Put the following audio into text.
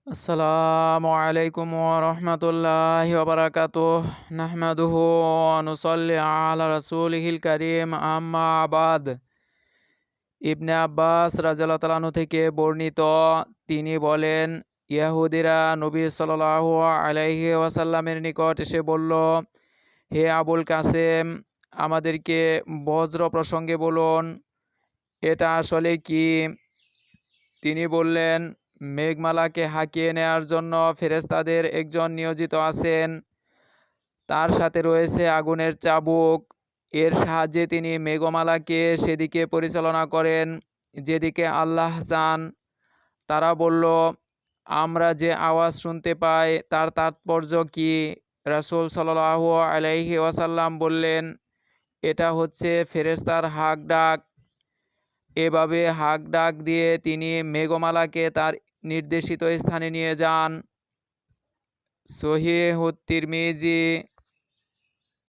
আসসালামু আলাইকুম ওয়া রাহমাতুল্লাহি ওয়া বারাকাতুহু নাহমাদুহু ওয়া নুসাল্লি আলা রাসূলিহিল কারীম আম্মা বাদ। ইবনে আব্বাস রাদিয়াল্লাহু তাআলা আনহু থেকে বর্ণিত, তিনি বলেন, ইহুদীরা নবী সাল্লাল্লাহু আলাইহি ওয়াসাল্লামের নিকট এসে বলল, হে আবুল কাসেম, আমাদেরকে বজ্র প্রসঙ্গে বলুন, এটা আসলে কি? তিনি বললেন, মেঘমালাকে হাঁকিয়ে নেয়ার জন্য ফেরেশতাদের একজন নিয়োজিত আছেন। তার সাথে রয়েছে আগুনের চাবুক। এর সাহায্যে তিনি মেঘমালাকে সেদিকে পরিচালনা করেন যেদিকে আল্লাহ চান। তারা বলল, আমরা যে আওয়াজ শুনতে পাই তার তাৎপর্য কি? রাসূল সাল্লাল্লাহু আলাইহি ওয়াসাল্লাম বললেন, এটা হচ্ছে ফেরেশতার হাক ডাক। এভাবে হাক ডাক দিয়ে তিনি মেঘমালাকে তার নির্দেশিত স্থানে নিয়ে যান। সহিহুত তিরমিজি।